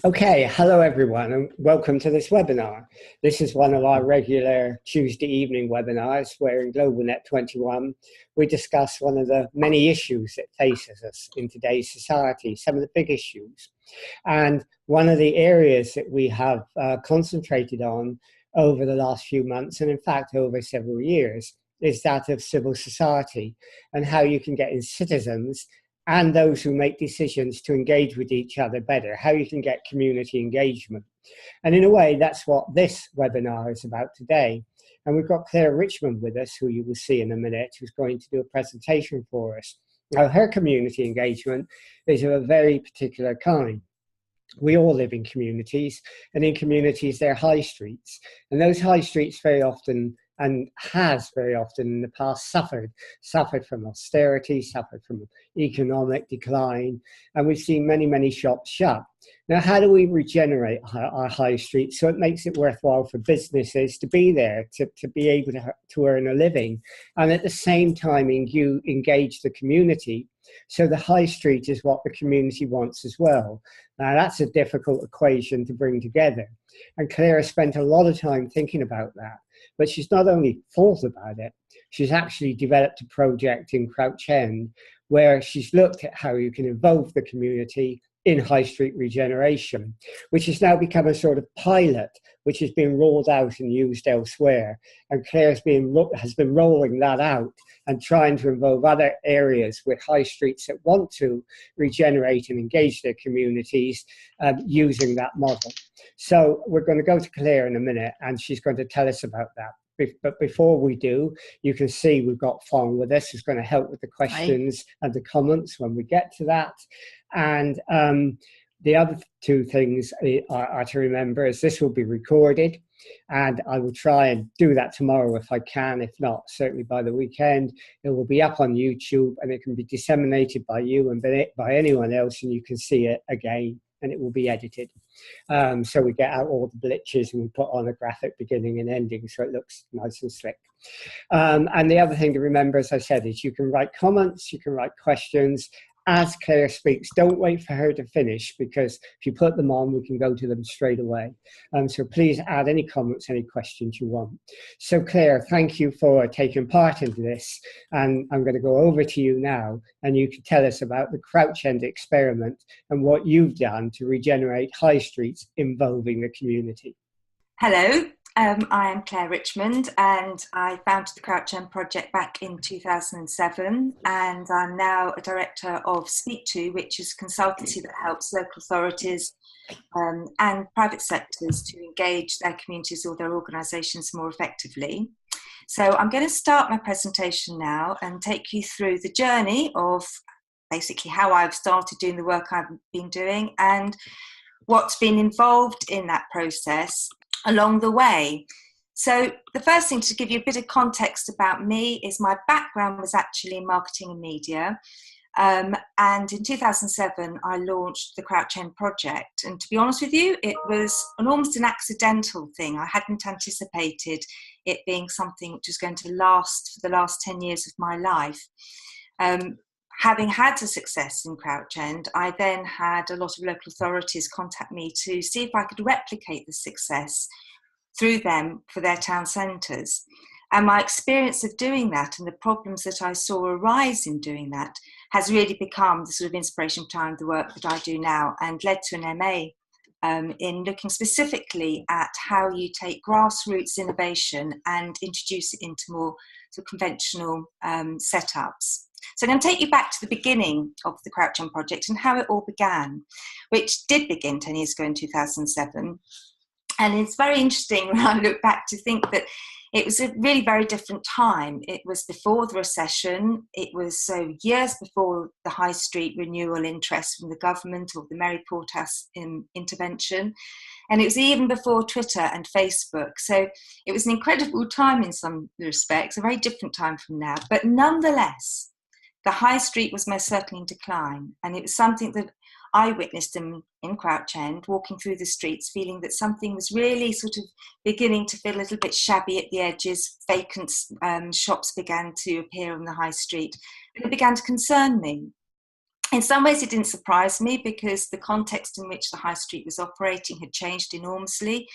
Okay, hello everyone and welcome to this webinar. This is one of our regular Tuesday evening webinars where in GlobalNet 21 we discuss one of the many issues that faces us in today's society, some of the big issues. And one of the areas that we have concentrated on over the last few months, and in fact over several years, is that of civil society and how you can get in citizens and those who make decisions to engage with each other better, how you can get community engagement. And in a way, that's what this webinar is about today. And we've got Clare Richmond with us, who you will see in a minute, who's going to do a presentation for us. Now, her community engagement is of a very particular kind. We all live in communities, and in communities, they're high streets. And those high streets very often, and has very often in the past, suffered from austerity, suffered from economic decline, and we've seen many, many shops shut. Now, how do we regenerate our high streets so it makes it worthwhile for businesses to be there, to be able to earn a living, and at the same time you engage the community? So the high street is what the community wants as well. Now, that's a difficult equation to bring together. And Claire spent a lot of time thinking about that. But she's not only thought about it, she's actually developed a project in Crouch End where she's looked at how you can involve the community in high street regeneration, which has now become a sort of pilot, which has been rolled out and used elsewhere. And Claire has been rolling that out and trying to involve other areas with high streets that want to regenerate and engage their communities using that model. So we're going to go to Claire in a minute, and she's going to tell us about that. But before we do, you can see we've got Fong with us, who's going to help with the questions and the comments when we get to that. And the other two things are to remember is this will be recorded, and I will try and do that tomorrow if I can. If not, certainly by the weekend. It will be up on YouTube, and it can be disseminated by you and by anyone else, and you can see it again, and it will be edited. So we get out all the glitches and we put on a graphic beginning and ending so it looks nice and slick. And the other thing to remember, as I said, is you can write comments, you can write questions as Claire speaks. Don't wait for her to finish, because if you put them on, we can go to them straight away. So please add any comments, any questions you want. So Claire, thank you for taking part in this. And I'm going to go over to you now, and you can tell us about the Crouch End experiment and what you've done to regenerate high streets involving the community. Hello. I am Clare Richmond, and I founded the Crouch End project back in 2007, and I'm now a director of Speak To, which is a consultancy that helps local authorities and private sectors to engage their communities or their organisations more effectively. So I'm going to start my presentation now and take you through the journey of basically how I've started doing the work I've been doing and what's been involved in that process along the way. So the first thing, to give you a bit of context about me, is my background was actually in marketing and media. And in 2007, I launched the Crouch End project. And to be honest with you, it was almost an accidental thing. I hadn't anticipated it being something which was going to last for the last 10 years of my life. Having had a success in Crouch End, I then had a lot of local authorities contact me to see if I could replicate the success through them for their town centres. And my experience of doing that and the problems that I saw arise in doing that has really become the sort of inspiration behind the work that I do now, and led to an MA in looking specifically at how you take grassroots innovation and introduce it into more sort of conventional setups. So I'm going to take you back to the beginning of the Crouch End project and how it all began, which did begin 10 years ago in 2007. And it's very interesting when I look back to think that it was a really very different time. It was before the recession. It was years before the high street renewal interest from the government or the Mary Portas intervention. And it was even before Twitter and Facebook. So it was an incredible time in some respects, a very different time from now. But nonetheless, the high street was most certainly in decline. And it was something that I witnessed in Crouch End, walking through the streets, feeling that something was really sort of beginning to feel a little bit shabby at the edges. Vacant shops began to appear on the high street, and it began to concern me. In some ways, it didn't surprise me because the context in which the high street was operating had changed enormously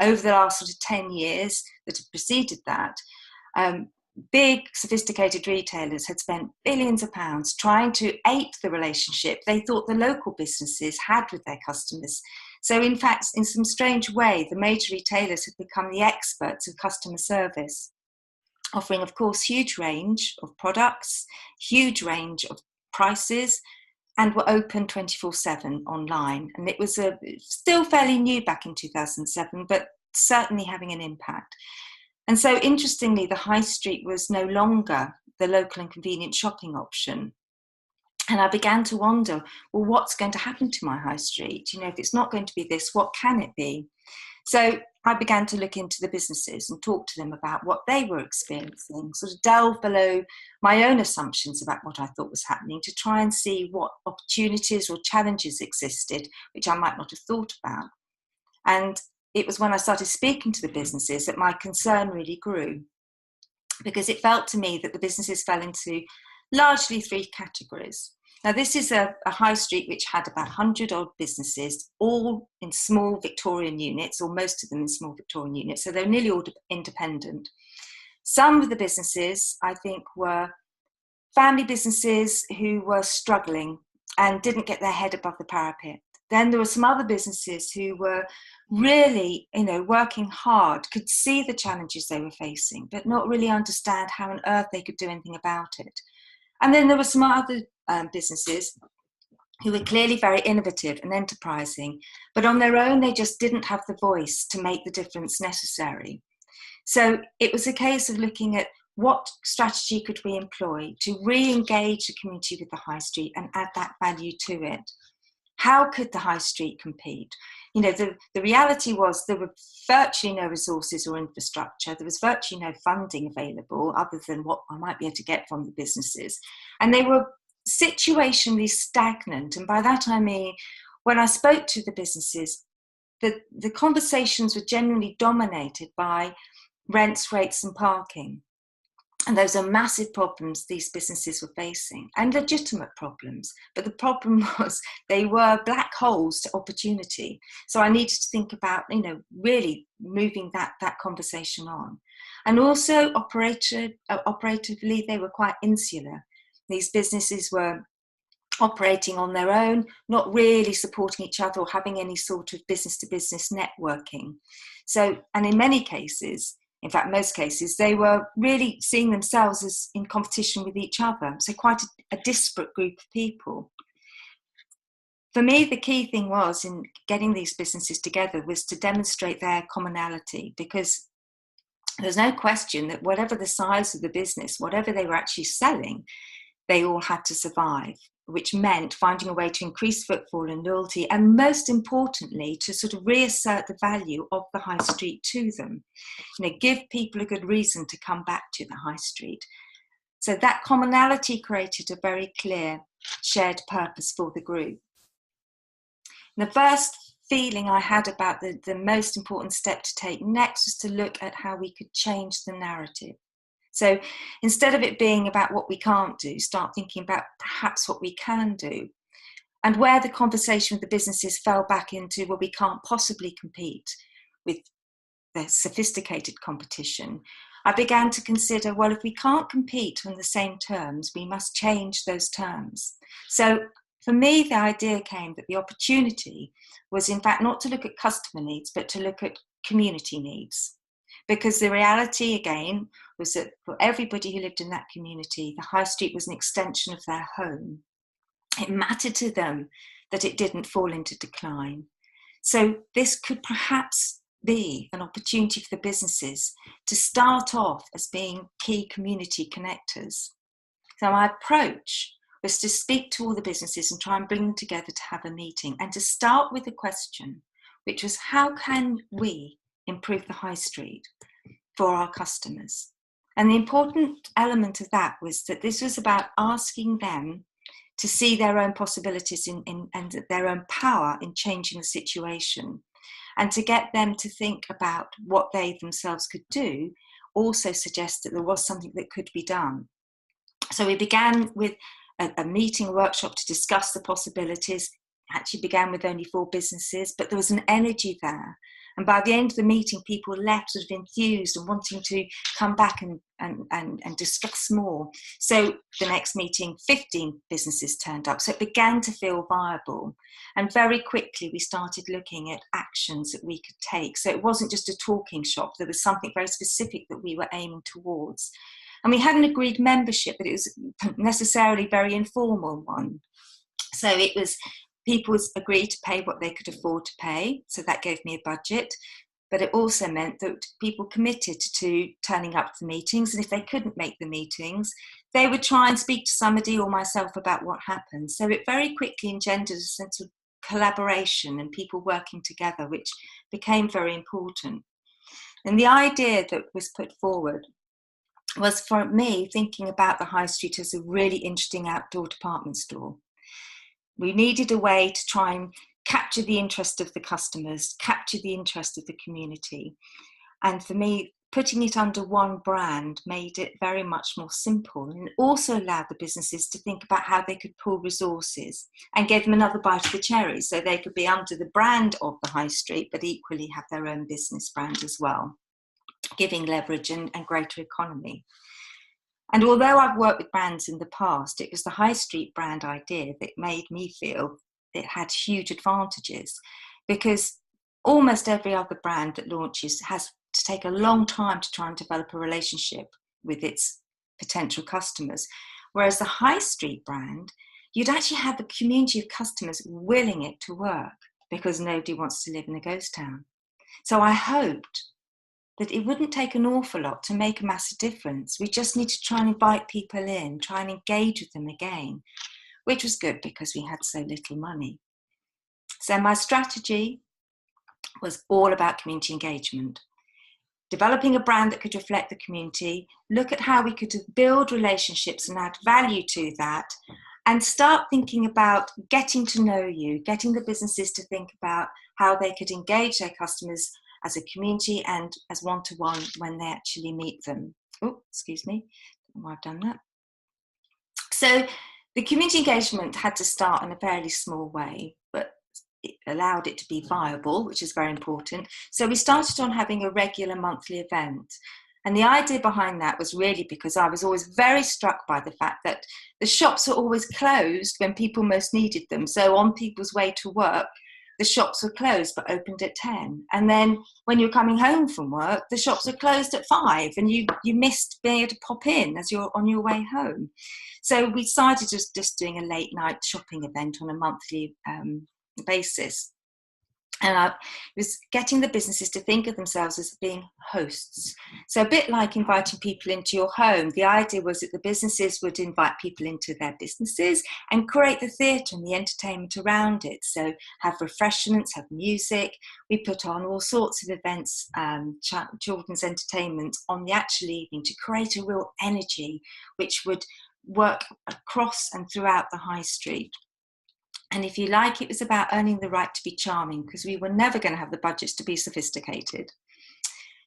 over the last sort of 10 years that had preceded that. Big, sophisticated retailers had spent billions of pounds trying to ape the relationship they thought the local businesses had with their customers. So, in fact, in some strange way, the major retailers had become the experts of customer service, offering, of course, huge range of products, huge range of prices, and were open 24/7 online. And it was still fairly new back in 2007, but certainly having an impact. And so, interestingly, the high street was no longer the local and convenient shopping option. And I began to wonder, well, what's going to happen to my high street? You know, if it's not going to be this, what can it be? So I began to look into the businesses and talk to them about what they were experiencing, sort of delve below my own assumptions about what I thought was happening to try and see what opportunities or challenges existed, which I might not have thought about. And it was when I started speaking to the businesses that my concern really grew, because it felt to me that the businesses fell into largely three categories. Now, this is a high street which had about 100 odd businesses, all in small Victorian units, or most of them in small Victorian units, so they're nearly all independent. Some of the businesses, I think, were family businesses who were struggling and didn't get their head above the parapet. Then there were some other businesses who were really, working hard, could see the challenges they were facing, but not really understand how on earth they could do anything about it. And then there were some other businesses who were clearly very innovative and enterprising, but on their own, they just didn't have the voice to make the difference necessary. So it was a case of looking at what strategy could we employ to re-engage the community with the high street and add that value to it. How could the high street compete? The reality was there were virtually no resources or infrastructure. There was virtually no funding available other than what I might be able to get from the businesses. And they were situationally stagnant. And by that I mean, when I spoke to the businesses, the conversations were generally dominated by rents, rates and parking. And those are massive problems these businesses were facing, and legitimate problems. But the problem was they were black holes to opportunity. So I needed to think about, really moving that conversation on. And also operatively, they were quite insular. These businesses were operating on their own, not really supporting each other or having any sort of business-to-business networking. So, and in many cases, in fact, most cases, they were really seeing themselves as in competition with each other. So quite a disparate group of people. For me, the key thing was in getting these businesses together was to demonstrate their commonality, because there's no question that whatever the size of the business, whatever they were actually selling, they all had to survive, which meant finding a way to increase footfall and loyalty, and most importantly, to sort of reassert the value of the high street to them. Give people a good reason to come back to the high street. So that commonality created a very clear shared purpose for the group. The first feeling I had about the most important step to take next was to look at how we could change the narrative. So instead of it being about what we can't do, start thinking about perhaps what we can do. And where the conversation with the businesses fell back into, well, we can't possibly compete with the sophisticated competition, I began to consider, well, if we can't compete on the same terms, we must change those terms. So for me, the idea came that the opportunity was, in fact, not to look at customer needs, but to look at community needs. Because the reality, again, was that for everybody who lived in that community, the high street was an extension of their home. It mattered to them that it didn't fall into decline. So this could perhaps be an opportunity for the businesses to start off as being key community connectors. So my approach was to speak to all the businesses and try and bring them together to have a meeting, and to start with a question, which was, how can we improve the high street for our customers? And the important element of that was that this was about asking them to see their own possibilities and their own power in changing the situation, and to get them to think about what they themselves could do also suggests that there was something that could be done. So we began with a meeting, a workshop to discuss the possibilities. Actually began with only 4 businesses, but there was an energy there. And by the end of the meeting, people left sort of enthused and wanting to come back and discuss more. So the next meeting, 15 businesses turned up. So it began to feel viable. And very quickly, we started looking at actions that we could take. So it wasn't just a talking shop. There was something very specific that we were aiming towards. And we had an agreed membership, but it was necessarily a very informal one. So it was people agreed to pay what they could afford to pay. So that gave me a budget. But it also meant that people committed to turning up to the meetings. And if they couldn't make the meetings, they would try and speak to somebody or myself about what happened. So it very quickly engendered a sense of collaboration and people working together, which became very important. And the idea that was put forward was, for me, thinking about the high street as a really interesting outdoor department store. We needed a way to try and capture the interest of the customers, capture the interest of the community. And for me, putting it under one brand made it very much more simple, and also allowed the businesses to think about how they could pool resources and gave them another bite of the cherry, so they could be under the brand of the high street, but equally have their own business brand as well, giving leverage and greater economy. And although I've worked with brands in the past, it was the high street brand idea that made me feel it had huge advantages, because almost every other brand that launches has to take a long time to try and develop a relationship with its potential customers. Whereas the high street brand, you'd actually have a community of customers willing it to work, because nobody wants to live in a ghost town. So I hoped that it wouldn't take an awful lot to make a massive difference. We just need to try and invite people in, try and engage with them again, which was good because we had so little money. So my strategy was all about community engagement, developing a brand that could reflect the community, look at how we could build relationships and add value to that, and start thinking about getting to know you, getting the businesses to think about how they could engage their customers as a community and as one-to-one when they actually meet them. Oh, excuse me, I don't know why I've done that. So the community engagement had to start in a fairly small way, but it allowed it to be viable, which is very important. So we started on having a regular monthly event. And the idea behind that was really because I was always very struck by the fact that the shops were always closed when people most needed them. So on people's way to work, the shops were closed but opened at 10. And then when you're coming home from work, the shops were closed at 5, and you missed being able to pop in as you're on your way home. So we started just doing a late night shopping event on a monthly basis. And I was getting the businesses to think of themselves as being hosts. So a bit like inviting people into your home, the idea was that the businesses would invite people into their businesses and create the theatre and the entertainment around it. So have refreshments, have music. We put on all sorts of events, children's entertainment on the actual evening to create a real energy which would work across and throughout the high street. And if you like, it was about earning the right to be charming, because we were never going to have the budgets to be sophisticated.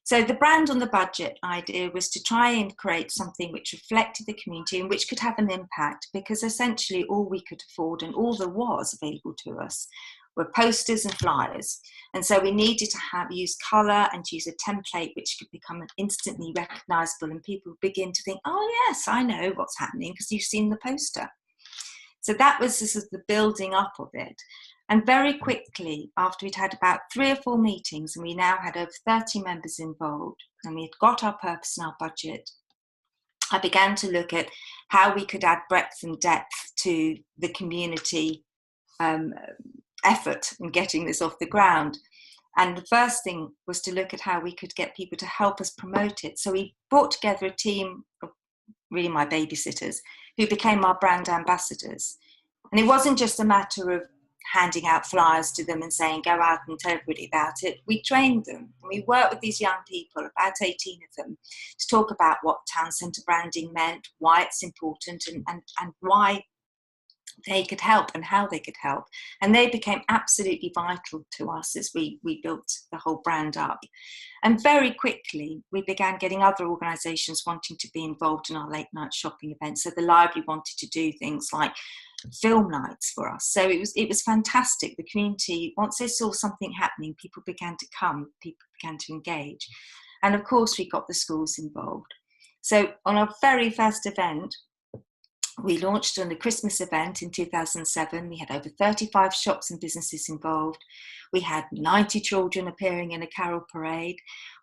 So the brand on the budget idea was to try and create something which reflected the community and which could have an impact, because essentially all we could afford and all there was available to us were posters and flyers. And so we needed to use colour and to use a template which could become instantly recognisable, and people would begin to think, oh yes, I know what's happening because you've seen the poster. So that was the building up of it. And very quickly, after we'd had about 3 or 4 meetings, and we now had over 30 members involved, and we had got our purpose and our budget, I began to look at how we could add breadth and depth to the community effort in getting this off the ground. And the first thing was to look at how we could get people to help us promote it. So we brought together a team of really my babysitters who became our brand ambassadors. And it wasn't just a matter of handing out flyers to them and saying, go out and tell everybody about it. We trained them, and we worked with these young people, about 18 of them, to talk about what town centre branding meant, why it's important, and why they could help and how they could help. And they became absolutely vital to us as we built the whole brand up. And very quickly, we began getting other organisations wanting to be involved in our late night shopping events. So the library wanted to do things like film nights for us. So it was fantastic. The community, once they saw something happening, people began to come, people began to engage. And of course, we got the schools involved. So on our very first event, we launched on the Christmas event in 2007. We had over 35 shops and businesses involved. We had 90 children appearing in a carol parade.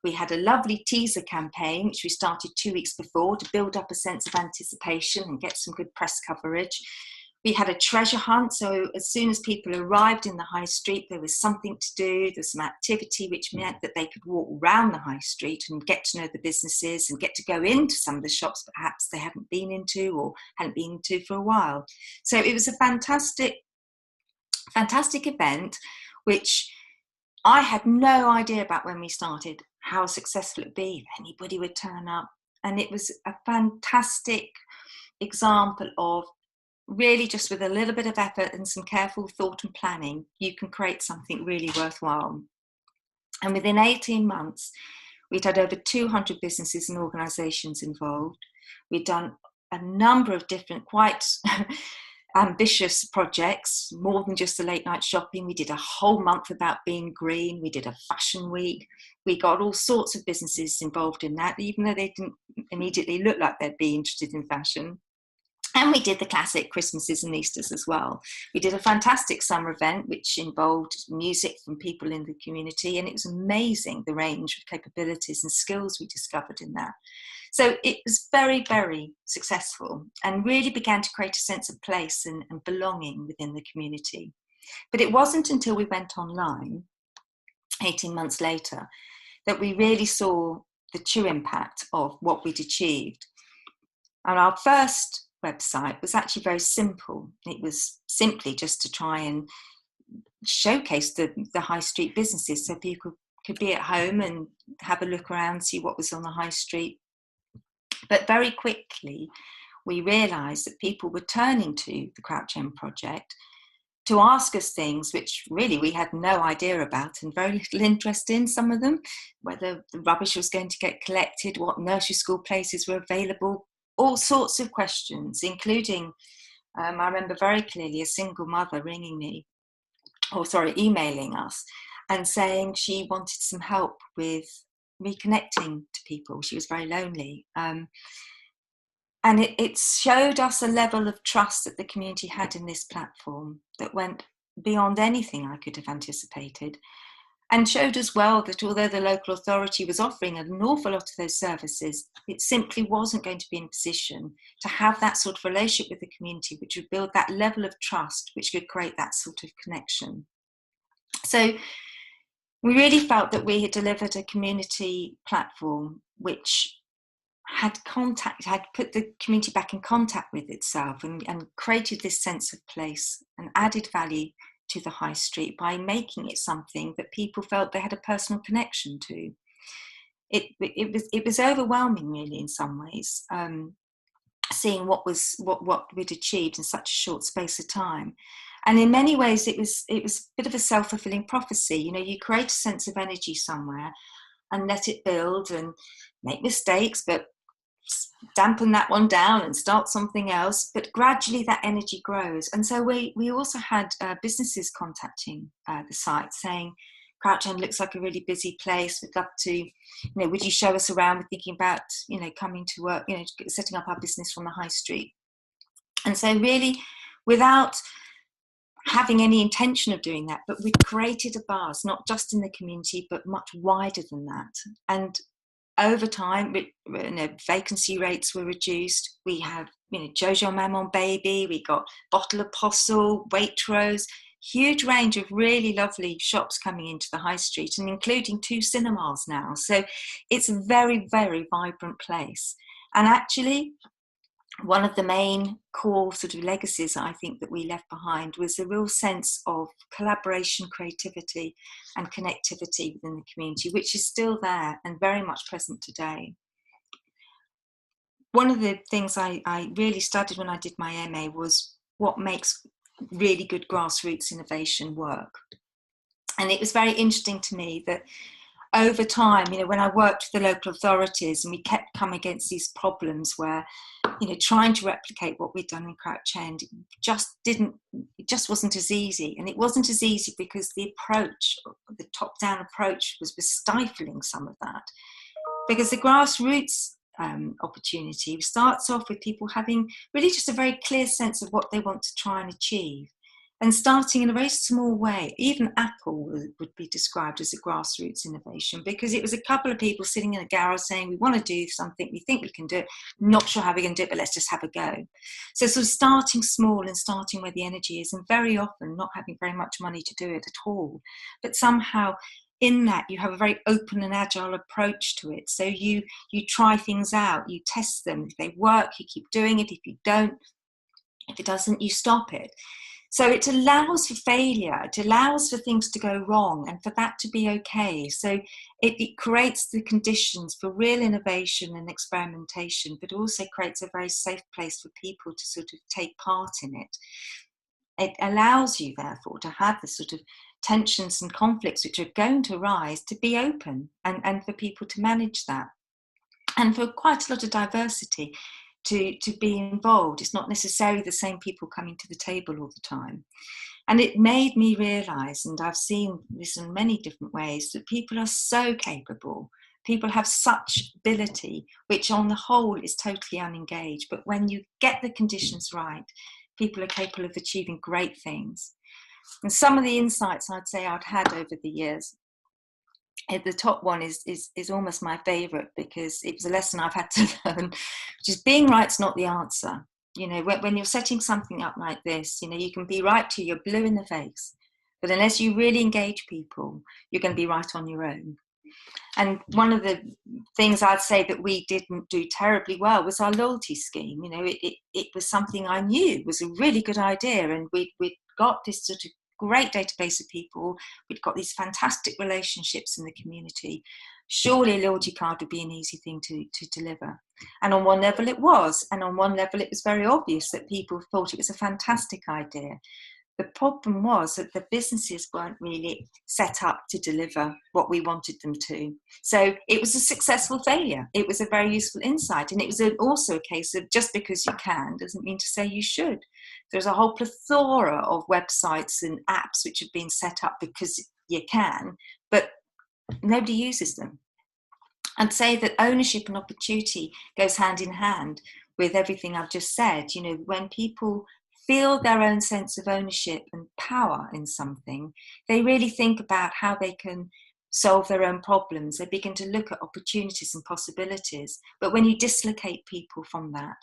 We had a lovely teaser campaign, which we started 2 weeks before to build up a sense of anticipation and get some good press coverage. We had a treasure hunt, so as soon as people arrived in the high street, there was something to do, there's some activity, which meant that they could walk around the high street and get to know the businesses and get to go into some of the shops perhaps they hadn't been into or hadn't been to for a while. So it was a fantastic event, which I had no idea about when we started, how successful it'd be, if anybody would turn up. And it was a fantastic example of really, just with a little bit of effort and some careful thought and planning, you can create something really worthwhile. And within 18 months, we'd had over 200 businesses and organisations involved. We'd done a number of different, quite ambitious projects, more than just the late night shopping. We did a whole month about being green. We did a fashion week. We got all sorts of businesses involved in that, even though they didn't immediately look like they'd be interested in fashion. And we did the classic Christmases and Easters as well. We did a fantastic summer event, which involved music from people in the community. And it was amazing, the range of capabilities and skills we discovered in that. So it was very, very successful and really began to create a sense of place and belonging within the community. But it wasn't until we went online, 18 months later, that we really saw the true impact of what we'd achieved. And our first website was actually very simple. It was simply just to try and showcase the high street businesses so people could be at home and have a look around, see what was on the high street. But very quickly, we realised that people were turning to the Crouch End project to ask us things which really we had no idea about and very little interest in, some of them, whether the rubbish was going to get collected, what nursery school places were available, all sorts of questions, including, I remember very clearly a single mother emailing us and saying she wanted some help with reconnecting to people. She was very lonely. And it showed us a level of trust that the community had in this platform that went beyond anything I could have anticipated. And showed as well that although the local authority was offering an awful lot of those services, it simply wasn't going to be in a position to have that sort of relationship with the community, which would build that level of trust, which could create that sort of connection. So we really felt that we had delivered a community platform which had put the community back in contact with itself and created this sense of place and added value to the high street by making it something that people felt they had a personal connection to. It was overwhelming, really, in some ways, seeing what we'd achieved in such a short space of time. And in many ways, it was a bit of a self-fulfilling prophecy. You know, you create a sense of energy somewhere and let it build and make mistakes, but dampen that one down and start something else, but gradually that energy grows. And so we also had businesses contacting the site saying, Crouch End looks like a really busy place, we'd love to, would you show us around? We're thinking about, coming to work, setting up our business from the high street. And so really, without having any intention of doing that, but we created a buzz, not just in the community, but much wider than that. And over time, vacancy rates were reduced. We have, Jojo Maman Baby, we got Bottle Apostle, Waitrose, huge range of really lovely shops coming into the high street and including 2 cinemas now. So it's a very, very vibrant place. And actually, one of the main core sort of legacies I think that we left behind was a real sense of collaboration, creativity and connectivity within the community, which is still there and very much present today. One of the things I really studied when I did my MA was what makes really good grassroots innovation work. And it was very interesting to me that over time, you know, when I worked with the local authorities and we kept coming against these problems where, you know, trying to replicate what we'd done in Crouch End it just wasn't as easy. And it wasn't as easy because the approach, the top-down approach was stifling some of that. Because the grassroots opportunity starts off with people having really just a very clear sense of what they want to try and achieve. And starting in a very small way, even Apple would be described as a grassroots innovation, because it was a couple of people sitting in a garage saying, we want to do something, we think we can do it, not sure how we're going to do it, but let's just have a go. So sort of starting small and starting where the energy is, and very often not having very much money to do it at all. But somehow in that you have a very open and agile approach to it. So you try things out, you test them. If they work, you keep doing it. If you don't, if it doesn't, you stop it. So it allows for failure, it allows for things to go wrong and for that to be okay. So it creates the conditions for real innovation and experimentation, but also creates a very safe place for people to sort of take part in it. It allows you, therefore, to have the sort of tensions and conflicts which are going to arise to be open and for people to manage that. And for quite a lot of diversity to be involved. It's not necessarily the same people coming to the table all the time. And it made me realise, and I've seen this in many different ways, that people are so capable. People have such ability, which on the whole is totally unengaged. But when you get the conditions right, people are capable of achieving great things. And some of the insights I'd say I'd had over the years, the top one is almost my favourite, because it was a lesson I've had to learn, which is being right's not the answer. You know, when you're setting something up like this, you know, you can be right till you're blue in the face, but unless you really engage people, you're going to be right on your own. And one of the things I'd say that we didn't do terribly well was our loyalty scheme. You know, it was something I knew was a really good idea, and we'd got this sort of great database of people. We'd got these fantastic relationships in the community. Surely a loyalty card would be an easy thing to deliver. And on one level it was, and on one level it was very obvious that people thought it was a fantastic idea. The problem was that the businesses weren't really set up to deliver what we wanted them to. So it was a successful failure. It was a very useful insight. And it was also a case of just because you can doesn't mean to say you should. There's a whole plethora of websites and apps which have been set up because you can, but nobody uses them. I'd say that ownership and opportunity goes hand in hand with everything I've just said. You know, when people feel their own sense of ownership and power in something, they really think about how they can solve their own problems. They begin to look at opportunities and possibilities. But when you dislocate people from that,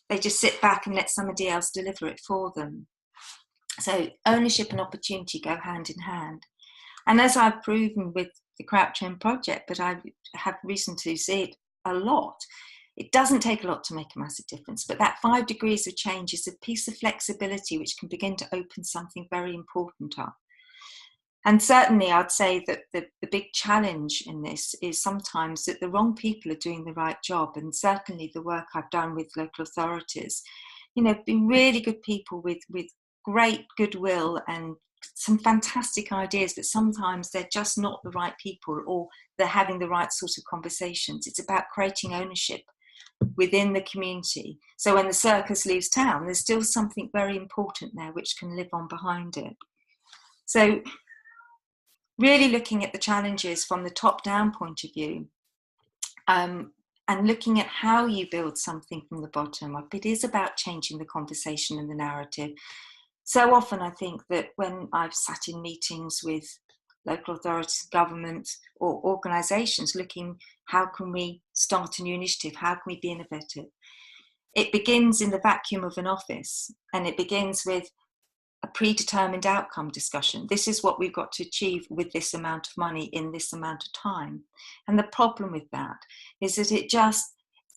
they just sit back and let somebody else deliver it for them. So ownership and opportunity go hand in hand. And as I've proven with the Crouch End project, but I have reason to see it a lot, it doesn't take a lot to make a massive difference, but that 5 degrees of change is a piece of flexibility which can begin to open something very important up. And certainly I'd say that the big challenge in this is sometimes that the wrong people are doing the right job. And certainly the work I've done with local authorities, you know, been really good people with great goodwill and some fantastic ideas, but sometimes they're just not the right people, or they're having the right sort of conversations. It's about creating ownership within the community. So when the circus leaves town, there's still something very important there which can live on behind it. So really looking at the challenges from the top-down point of view, and looking at how you build something from the bottom up. It is about changing the conversation and the narrative. So often I think that when I've sat in meetings with local authorities, government or organisations looking, how can we start a new initiative? How can we be innovative? It begins in the vacuum of an office, and it begins with a predetermined outcome discussion. This is what we've got to achieve with this amount of money in this amount of time. And the problem with that is that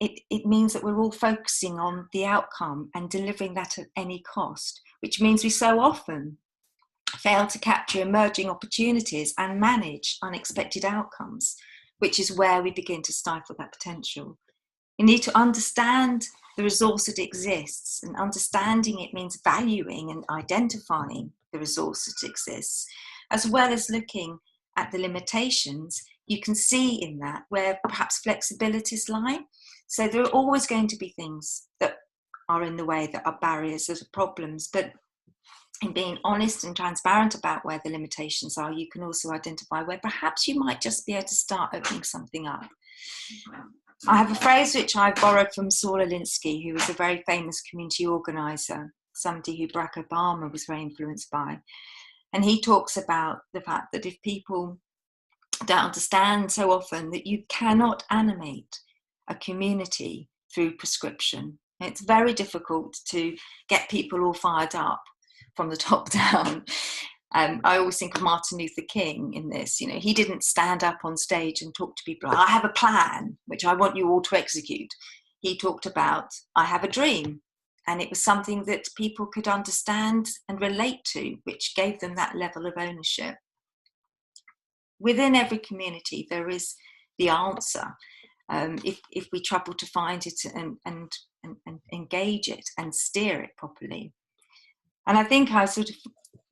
it means that we're all focusing on the outcome and delivering that at any cost, which means we so often fail to capture emerging opportunities and manage unexpected outcomes, which is where we begin to stifle that potential. You need to understand the resource that exists, and understanding it means valuing and identifying the resource that exists, as well as looking at the limitations. You can see in that where perhaps flexibilities lie. So there are always going to be things that are in the way, that are barriers, that are problems, but in being honest and transparent about where the limitations are, you can also identify where perhaps you might just be able to start opening something up. I have a phrase which I borrowed from Saul Alinsky, who was a very famous community organizer, somebody who Barack Obama was very influenced by. And he talks about the fact that if people don't understand so often that you cannot animate a community through prescription, it's very difficult to get people all fired up from the top down. I always think of Martin Luther King in this. You know, he didn't stand up on stage and talk to people, I have a plan, which I want you all to execute. He talked about, I have a dream. And it was something that people could understand and relate to, which gave them that level of ownership. Within every community, there is the answer. If we trouble to find it and engage it and steer it properly. And I think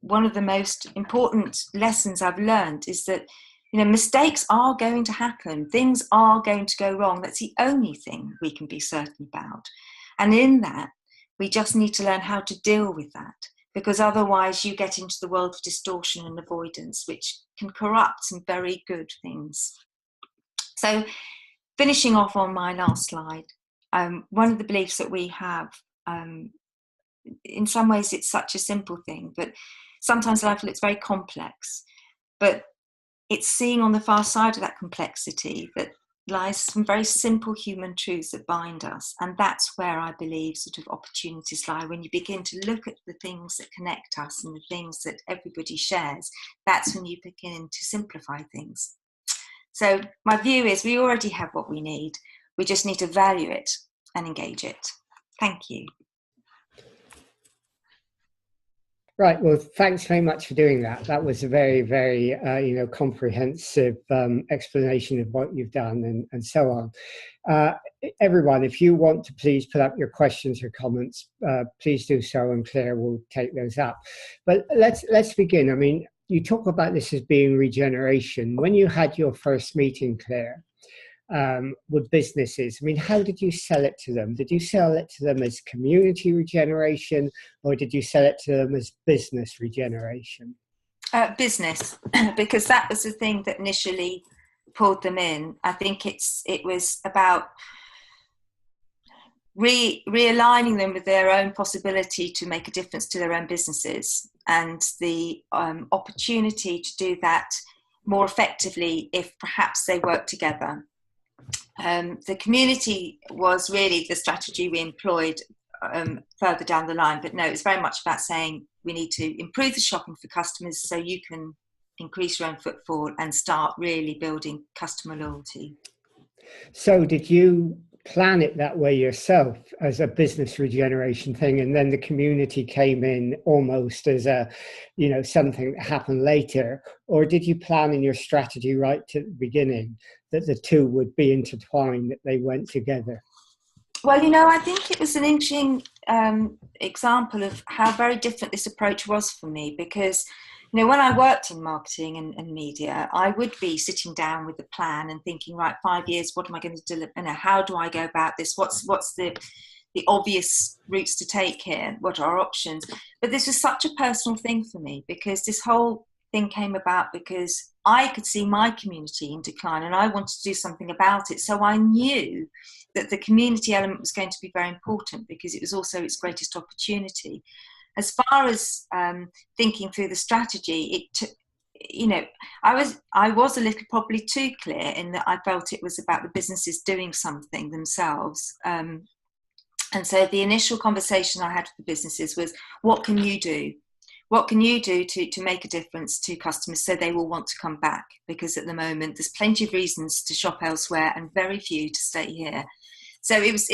one of the most important lessons I've learned is that, you know, mistakes are going to happen. Things are going to go wrong. That's the only thing we can be certain about. And in that, we just need to learn how to deal with that, because otherwise you get into the world of distortion and avoidance, which can corrupt some very good things. So finishing off on my last slide, one of the beliefs that we have, in some ways it's such a simple thing, but sometimes life looks very complex. But it's seeing on the far side of that complexity that lies some very simple human truths that bind us. And that's where I believe sort of opportunities lie. When you begin to look at the things that connect us and the things that everybody shares, that's when you begin to simplify things. So my view is we already have what we need. We just need to value it and engage it. Thank you. Right. Well, thanks very much for doing that. That was a very, very, comprehensive explanation of what you've done and so on. Everyone, if you want to please put up your questions or comments, please do so, and Claire will take those up. But let's begin. I mean, you talk about this as being regeneration. When you had your first meeting, Claire, with businesses, I mean, how did you sell it to them? Did you sell it to them as community regeneration, or did you sell it to them as business regeneration? Business, because that was the thing that initially pulled them in. I think it was about realigning them with their own possibility to make a difference to their own businesses, and the opportunity to do that more effectively if perhaps they work together. The community was really the strategy we employed further down the line, but no, it's very much about saying we need to improve the shopping for customers so you can increase your own footfall and start really building customer loyalty. So did you plan it that way yourself as a business regeneration thing, and then the community came in almost as a, something that happened later? Or did you plan in your strategy right to the beginning that the two would be intertwined, that they went together? Well, I think it was an interesting example of how very different this approach was for me, because when I worked in marketing and media, I would be sitting down with a plan and thinking, right, 5 years, what am I going to deliver? How do I go about this? What's the obvious routes to take here? What are our options? But this was such a personal thing for me, because this whole thing came about because I could see my community in decline and I wanted to do something about it. So I knew that the community element was going to be very important because it was also its greatest opportunity. As far as thinking through the strategy, I was a little probably too clear in that I felt it was about the businesses doing something themselves. And so the initial conversation I had with the businesses was, what can you do? What can you do to make a difference to customers so they will want to come back? Because at the moment, there's plenty of reasons to shop elsewhere and very few to stay here. So it was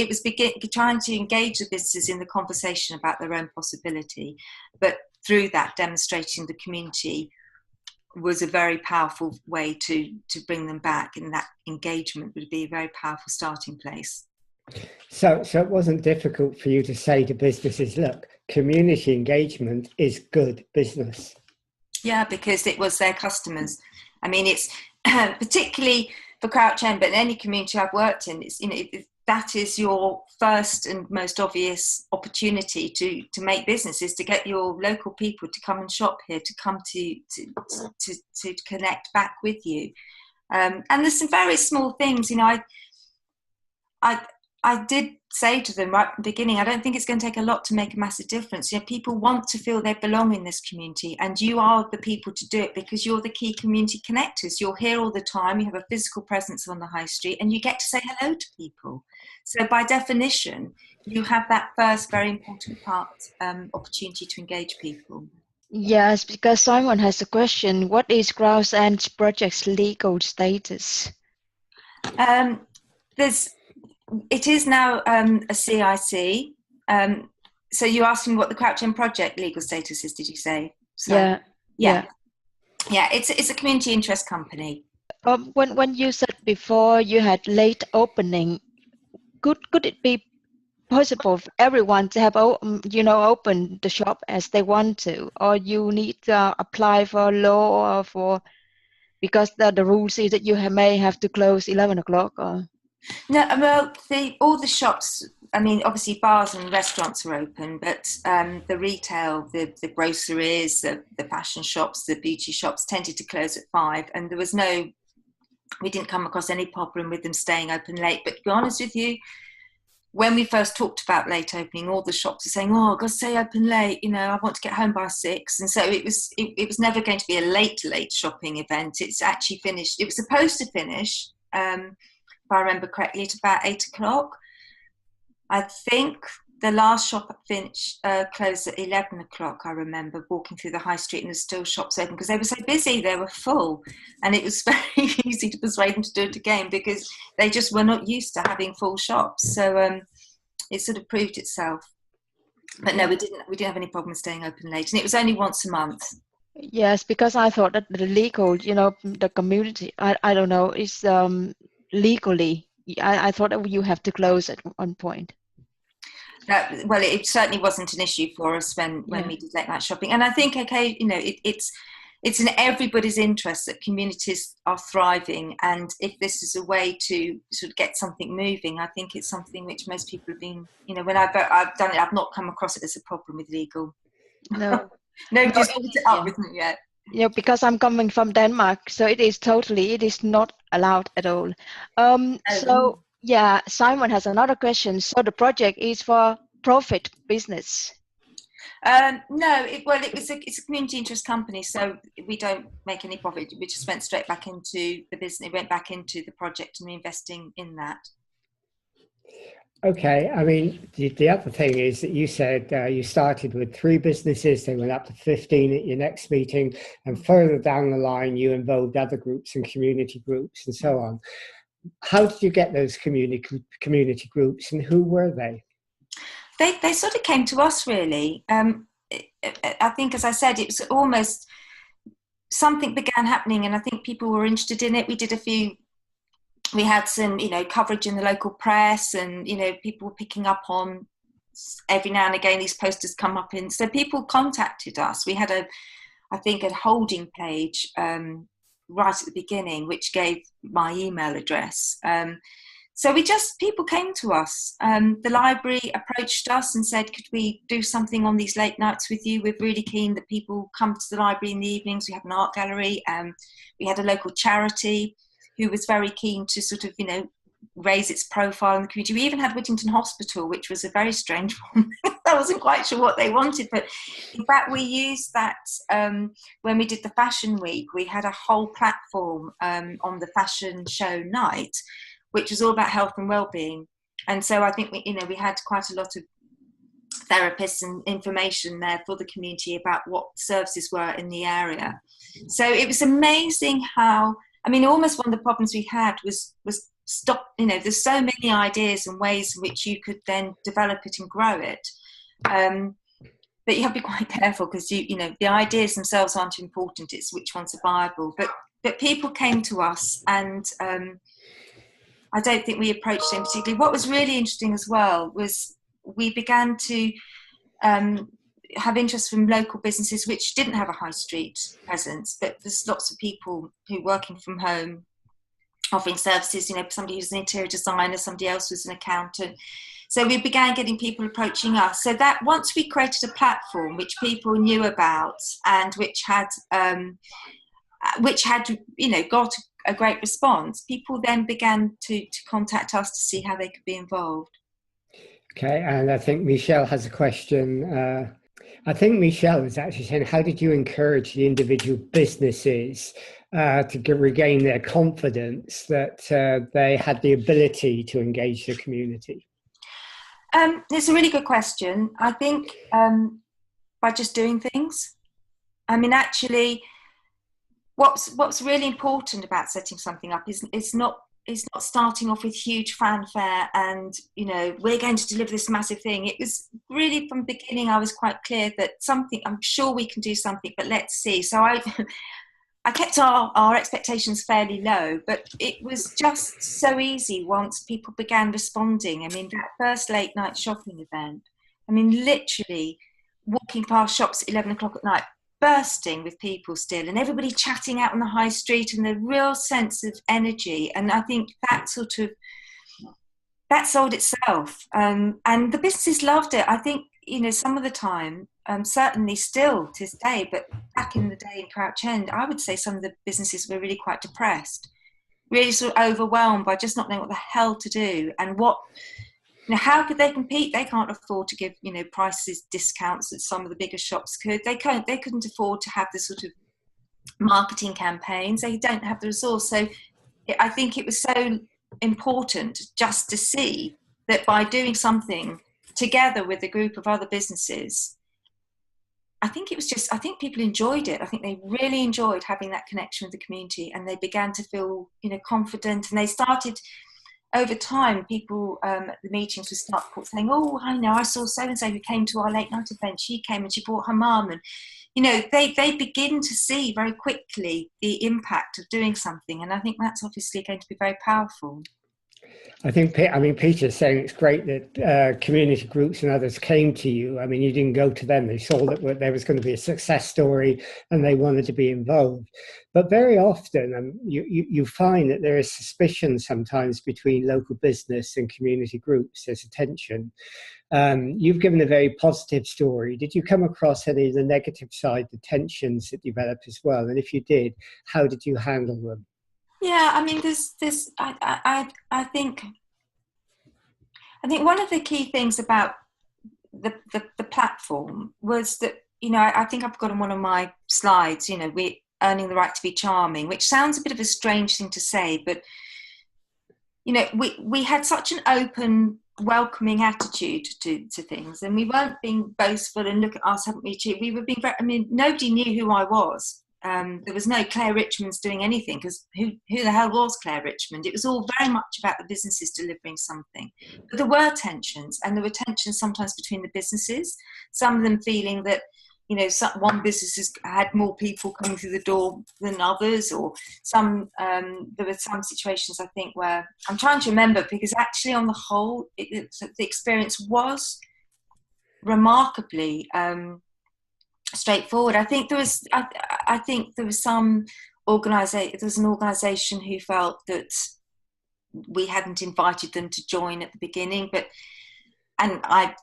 trying to engage the businesses in the conversation about their own possibility, but through that demonstrating the community was a very powerful way to bring them back, and that engagement would be a very powerful starting place. So it wasn't difficult for you to say to businesses, look, community engagement is good business. Yeah, because it was their customers. I mean, it's particularly for Crouch End, but in any community I've worked in, it's, that is your first and most obvious opportunity to make business, is to get your local people to come and shop here, to come to connect back with you. And there's some very small things, I did say to them right from the beginning, I don't think it's going to take a lot to make a massive difference. People want to feel they belong in this community, and you are the people to do it, because you're the key community connectors. You're here all the time, you have a physical presence on the high street, and you get to say hello to people. So by definition, you have that first very important part, opportunity to engage people. Yes, because Simon has a question. What is Crouch End Project's legal status? It is now a CIC. So you're asking what the Crouch End Project legal status is, did you say? So, yeah. It's a community interest company. When you said before you had late opening, could it be possible for everyone to have open the shop as they want to, or you need to apply for a law, or for, because the rule says that you may have to close 11 o'clock? Or? No, well, all the shops, I mean, obviously bars and restaurants are open, but the retail, the groceries, the fashion shops, the beauty shops tended to close at 5, and we didn't come across any problem with them staying open late. But to be honest with you, when we first talked about late opening, all the shops were saying, "Oh, I've got to stay open late. I want to get home by 6." And so it was never going to be a late shopping event. It's actually finished. It was supposed to finish, if I remember correctly, at about 8 o'clock. I think the last shop closed at 11 o'clock. I remember walking through the high street and there's still shops open, because they were so busy, they were full. And it was very easy to persuade them to do it again, because they just were not used to having full shops. So it sort of proved itself. But no, we didn't have any problem staying open late. And it was only once a month. Yes, because I thought that the legal, the community, I don't know, is legally, I thought that you have to close at one point. Well, it certainly wasn't an issue for us when we did late night shopping. And I think, it's in everybody's interest that communities are thriving. And if this is a way to sort of get something moving, I think it's something which most people have been, when I've done it, I've not come across it as a problem with legal. No. Nobody's picked it up with me yet. Yeah, because I'm coming from Denmark, so it is not allowed at all. So yeah, Simon has another question. So the project is for profit business? No, it's a community interest company, so we don't make any profit. We just went straight back into the business. It went back into the project and investing in that. Okay, I mean, the other thing is that you said you started with 3 businesses, they went up to 15 at your next meeting, and further down the line you involved other groups and community groups and so on. How did you get those community groups, and who were they? They sort of came to us, really. I think, as I said, it was almost something began happening, and I think people were interested in it. We had some, coverage in the local press, and, people were picking up on, every now and again, these posters come up in. So people contacted us. We had a holding page right at the beginning, which gave my email address. So people came to us. The library approached us and said, could we do something on these late nights with you? We're really keen that people come to the library in the evenings. We have an art gallery. We had a local charity who was very keen to sort of, raise its profile in the community. We even had Whittington Hospital, which was a very strange one. I wasn't quite sure what they wanted, but in fact we used that when we did the Fashion Week. We had a whole platform on the fashion show night, which was all about health and well-being. And so I think we had quite a lot of therapists and information there for the community about what services were in the area. So it was amazing how, almost one of the problems we had was stop, there's so many ideas and ways in which you could then develop it and grow it. But you have to be quite careful, because the ideas themselves aren't important, it's which ones are viable. But people came to us, and I don't think we approached them particularly. What was really interesting as well was we began to have interest from local businesses which didn't have a high street presence, but there's lots of people who working from home offering services, you know, somebody who's an interior designer, somebody else was an accountant. So we began getting people approaching us. So that once we created a platform which people knew about and which had you know, got a great response, people then began to contact us to see how they could be involved. Okay, and I think Michelle has a question. I think Michelle is actually saying, how did you encourage the individual businesses to regain their confidence that they had the ability to engage the community? It's a really good question. I think by just doing things. I mean, actually, what's really important about setting something up is not starting off with huge fanfare and, you know, we're going to deliver this massive thing. It was really from the beginning, I was quite clear that I'm sure we can do something, but let's see. So I kept our expectations fairly low, but it was just so easy once people began responding. I mean, that first late night shopping event, I mean, literally walking past shops at 11 o'clock at night, bursting with people still, and everybody chatting out on the high street, and the real sense of energy. And I think that that sold itself. And the businesses loved it. I think, you know, some of the time, certainly still to this day, but back in the day in Crouch End, I would say some of the businesses were really quite depressed, really sort of overwhelmed by just not knowing what the hell to do and what, you know, how could they compete? They can't afford to give, you know, prices, discounts that some of the bigger shops could. They couldn't afford to have the sort of marketing campaigns. They don't have the resource. So I think it was so important just to see that by doing something together with a group of other businesses, I think people enjoyed it. I think they really enjoyed having that connection with the community, and they began to feel, you know, confident, and they started over time, people at the meetings would start saying, oh, I know, I saw so-and-so who came to our late night event. She came and she brought her mum. And, you know, they begin to see very quickly the impact of doing something. And I think that's obviously going to be very powerful. I think, Peter's saying it's great that community groups and others came to you. I mean, you didn't go to them. They saw that there was going to be a success story and they wanted to be involved. But very often you find that there is suspicion sometimes between local business and community groups. There's a tension. You've given a very positive story. Did you come across any of the negative side, the tensions that developed as well? And if you did, how did you handle them? Yeah, I mean, I think one of the key things about the platform was that, you know, I think I've got on one of my slides, you know, we're earning the right to be charming, which sounds a bit of a strange thing to say, but, you know, we had such an open, welcoming attitude to things, and we weren't being boastful and look at us, haven't we achieved? We were being very, I mean, nobody knew who I was. There was no Clare Richmonds doing anything, because who the hell was Clare Richmond? It was all very much about the businesses delivering something. But there were tensions, and there were tensions sometimes between the businesses, some of them feeling that, you know, one business has had more people coming through the door than others, or there were some situations, I think, where I'm trying to remember, because actually on the whole, the experience was remarkably straightforward. I think there was some there was an organisation who felt that we hadn't invited them to join at the beginning, and I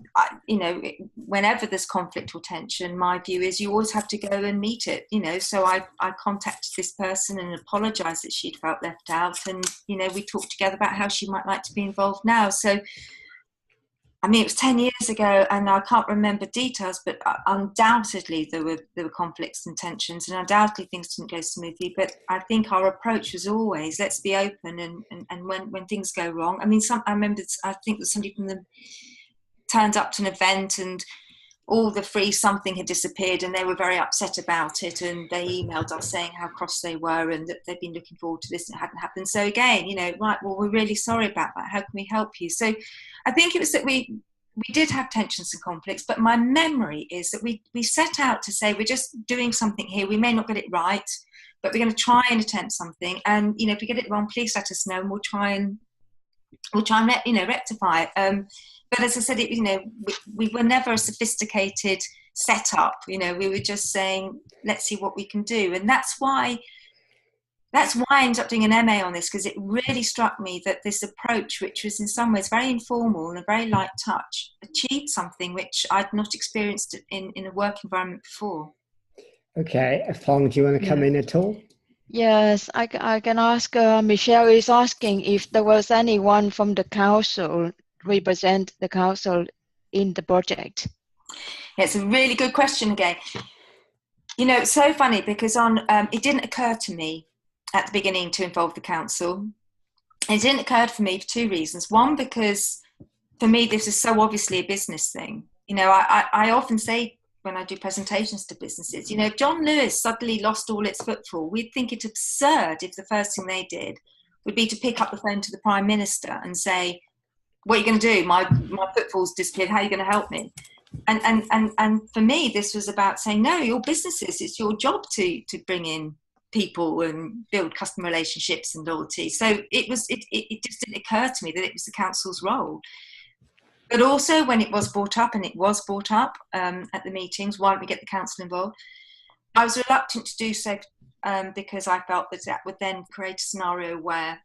you know, whenever there's conflict or tension, my view is you always have to go and meet it, you know. So I contacted this person and apologised that she'd felt left out, and, you know, we talked together about how she might like to be involved now. So I mean, it was 10 years ago, and I can't remember details, but undoubtedly there were conflicts and tensions, and undoubtedly things didn't go smoothly. But I think our approach was always, let's be open, and when things go wrong. I mean, I think that somebody from them turned up to an event and all the free something had disappeared, and they were very upset about it, and they emailed us saying how cross they were and that they'd been looking forward to this and it hadn't happened. So again, you know, right, well, we're really sorry about that. How can we help you? So I think it was that we did have tensions and conflicts, but my memory is that we set out to say, we're just doing something here. We may not get it right, but we're going to try and attempt something. And, you know, if we get it wrong, please let us know, and we'll try and we'll try and rectify it. But as I said, we were never a sophisticated setup. We were just saying, let's see what we can do. And that's why I ended up doing an MA on this, because it really struck me that this approach, which was in some ways very informal and a very light touch, achieved something which I'd not experienced in a work environment before. Okay, Fong, do you want to come in at all? Yes, I can ask. Michelle is asking if there was anyone from the council represent the council in the project. Yeah, it's a really good question again. It's so funny because it didn't occur to me at the beginning to involve the council. It didn't occur to me for two reasons. One, because for me this is so obviously a business thing. I often say when I do presentations to businesses, if John Lewis suddenly lost all its footfall, we'd think it absurd if the first thing they did would be to pick up the phone to the Prime Minister and say, what are you going to do? My footfall's disappeared. How are you going to help me? And for me, this was about saying, no, your businesses, it's your job to bring in people and build customer relationships and loyalty. So it just didn't occur to me that it was the council's role. But also when it was brought up, and it was brought up at the meetings, why don't we get the council involved? I was reluctant to do so because I felt that would then create a scenario where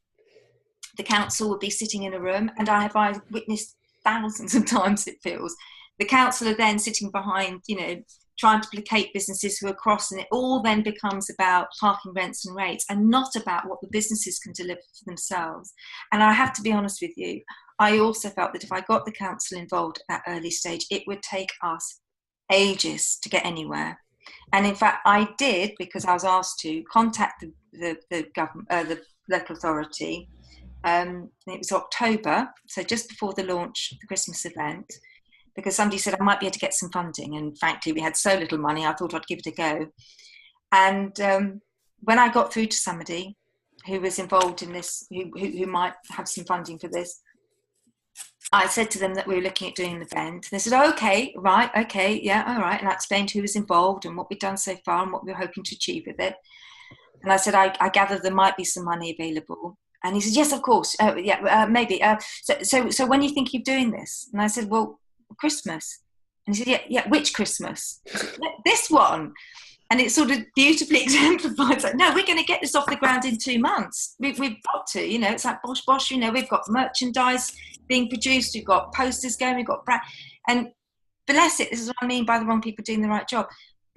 the council would be sitting in a room, and I've witnessed thousands of times, it feels, the council are then sitting behind, trying to placate businesses who are cross, and it all then becomes about parking rents and rates and not about what the businesses can deliver for themselves. And I have to be honest with you, I also felt that if I got the council involved at that early stage, it would take us ages to get anywhere. And in fact, I did, because I was asked to contact the government, the local authority. It was October, so just before the launch, the Christmas event, because somebody said I might be able to get some funding. And frankly, we had so little money, I thought I'd give it a go. And when I got through to somebody who was involved in this, who might have some funding for this, I said to them that we were looking at doing an event. And they said, oh, okay, right, okay, yeah, all right. And I explained who was involved and what we'd done so far and what we were hoping to achieve with it. And I said, I gather there might be some money available. And he said, yes, of course, maybe. So when you think of doing this? And I said, well, Christmas. And he said, yeah, which Christmas? This one. And it sort of beautifully exemplifies that, no, we're going to get this off the ground in 2 months. We've got to, it's like bosh, we've got merchandise being produced, we've got posters going, we've got brand. And bless it, this is what I mean by the wrong people doing the right job.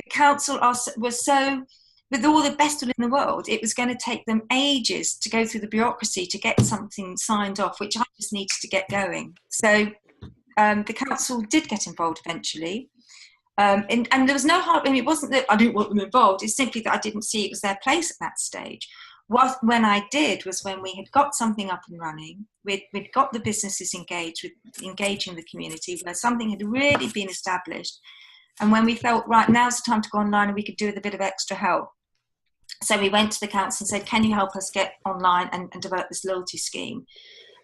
The council was so, with all the best will in the world, it was going to take them ages to go through the bureaucracy to get something signed off, which I just needed to get going. So the council did get involved eventually. And there was no hard, it wasn't that I didn't want them involved, it's simply that I didn't see it was their place at that stage. When I did was when we had got something up and running, we'd got the businesses engaged, with engaging the community, where something had really been established. And when we felt, right, now's the time to go online and we could do with a bit of extra help. So we went to the council and said, can you help us get online and develop this loyalty scheme?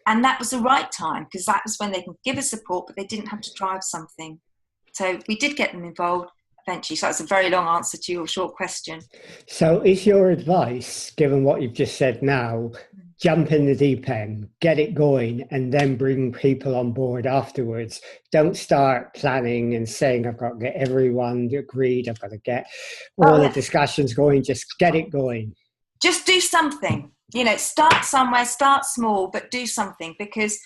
And that was the right time, because that was when they can give us support, but they didn't have to drive something. So we did get them involved eventually. So that's a very long answer to your short question. So is your advice, given what you've just said now, jump in the deep end, get it going, and then bring people on board afterwards? Don't start planning and saying, I've got to get everyone agreed, I've got to get all the discussions going, just get it going. Just do something, start somewhere, start small, but do something, because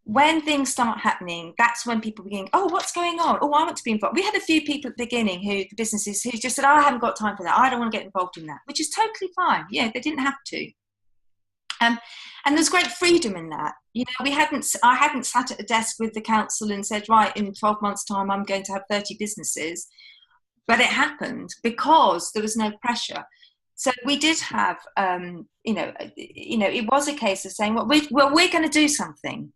when things start happening, that's when people begin, oh, what's going on? Oh, I want to be involved. We had a few people at the beginning the businesses who just said, oh, I haven't got time for that. I don't want to get involved in that, which is totally fine. Yeah, they didn't have to. And there's great freedom in that. I hadn't sat at a desk with the council and said, right, in 12 months' time, I'm going to have 30 businesses. But it happened because there was no pressure. So we did have, it was a case of saying, well, we're going to do something.